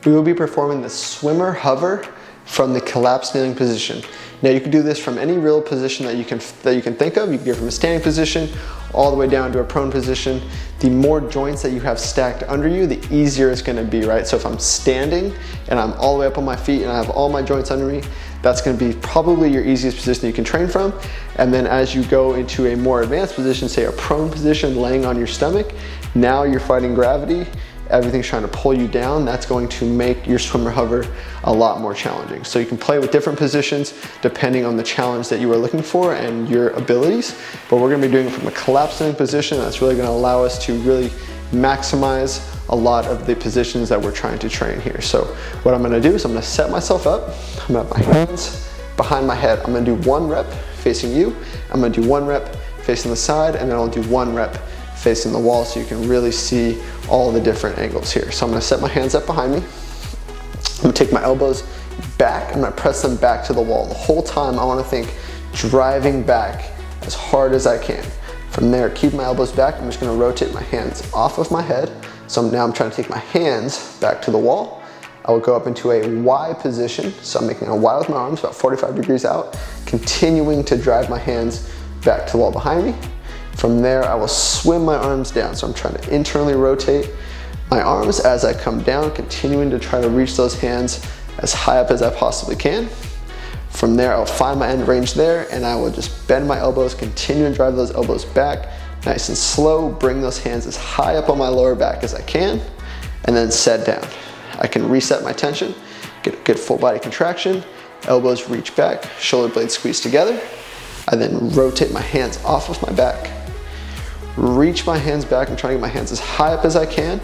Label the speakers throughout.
Speaker 1: we will be performing the swimmer hover from the collapsed kneeling position. Now you can do this from any real position that you can think of. You can go from a standing position all the way down to a prone position. The more joints that you have stacked under you, the easier it's gonna be, right? So if I'm standing and I'm all the way up on my feet and I have all my joints under me, that's gonna be probably your easiest position you can train from. And then as you go into a more advanced position, say a prone position, laying on your stomach, now you're fighting gravity, everything's trying to pull you down. That's going to make your swimmer hover a lot more challenging. So you can play with different positions depending on the challenge that you are looking for and your abilities, but we're gonna be doing it from a collapsing position. That's really gonna allow us to really maximize a lot of the positions that we're trying to train here. So what I'm gonna do is I'm gonna set myself up. I'm gonna have my hands behind my head. I'm gonna do 1 rep facing you. I'm gonna do 1 rep facing the side, and then I'll do 1 rep facing the wall so you can really see all the different angles here. So I'm gonna set my hands up behind me. I'm gonna take my elbows back. I'm gonna press them back to the wall. The whole time I wanna think driving back as hard as I can. From there, keep my elbows back. I'm just gonna rotate my hands off of my head. So now I'm trying to take my hands back to the wall. I will go up into a Y position. So I'm making a Y with my arms, about 45 degrees out, continuing to drive my hands back to the wall behind me. From there, I will swim my arms down. So I'm trying to internally rotate my arms as I come down, continuing to try to reach those hands as high up as I possibly can. From there, I'll find my end range there, and I will just bend my elbows, continue to drive those elbows back, nice and slow, bring those hands as high up on my lower back as I can, and then set down. I can reset my tension, get a good full body contraction, elbows reach back, shoulder blades squeeze together. I then rotate my hands off of my back, reach my hands back and try to get my hands as high up as I can,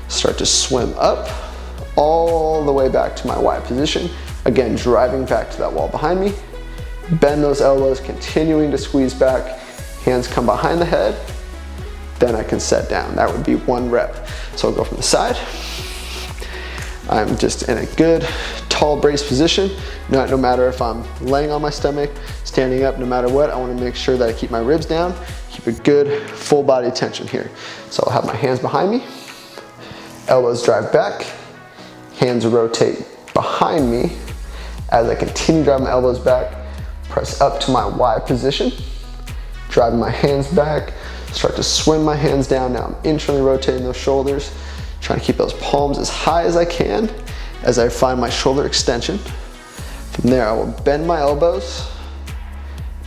Speaker 1: start to swim up all the way back to my Y position. Again, driving back to that wall behind me, bend those elbows, continuing to squeeze back, hands come behind the head, then I can set down. That would be 1 rep. So I'll go from the side. I'm just in a good tall brace position. No matter if I'm laying on my stomach, standing up, no matter what, I wanna make sure that I keep my ribs down, keep a good full body tension here. So I'll have my hands behind me, elbows drive back, hands rotate behind me. As I continue to drive my elbows back, press up to my Y position, driving my hands back, start to swim my hands down. Now I'm internally rotating those shoulders, trying to keep those palms as high as I can as I find my shoulder extension. From there, I will bend my elbows,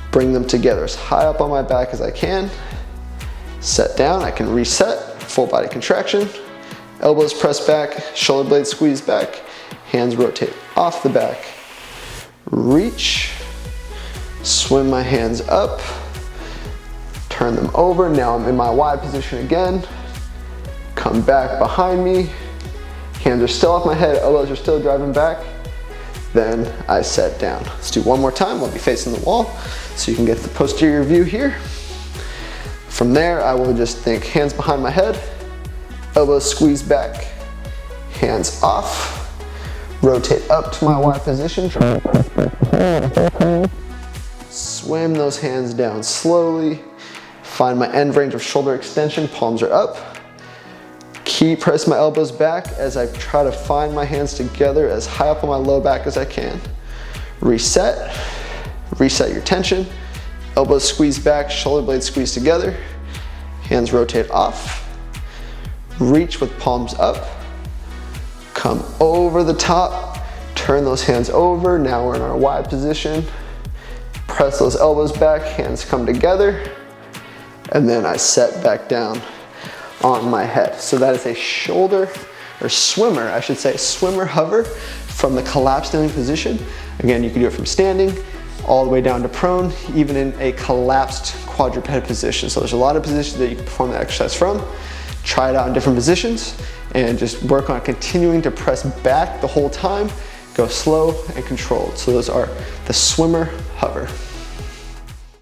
Speaker 1: bring them together as high up on my back as I can, set down. I can reset, full body contraction, elbows press back, shoulder blades squeeze back, hands rotate off the back, reach, swim my hands up, turn them over. Now I'm in my Y position again, come back behind me, hands are still off my head, elbows are still driving back, then I set down. Let's do 1 more time. I'll be facing the wall so you can get the posterior view here. From there, I will just think hands behind my head, elbows squeeze back, hands off, rotate up to my Y position, swim those hands down slowly, find my end range of shoulder extension, palms are up, keep pressing my elbows back as I try to find my hands together as high up on my low back as I can. Reset your tension, elbows squeeze back, shoulder blades squeeze together, hands rotate off, reach with palms up, come over the top, turn those hands over. Now we're in our Y position, press those elbows back, hands come together, and then I set back down on my head. So that is a shoulder, or swimmer, I should say, swimmer hover from the collapsed kneeling position. Again, you can do it from standing all the way down to prone, even in a collapsed quadruped position. So there's a lot of positions that you can perform the exercise from. Try it out in different positions and just work on continuing to press back the whole time. Go slow and controlled. So those are the swimmer hover.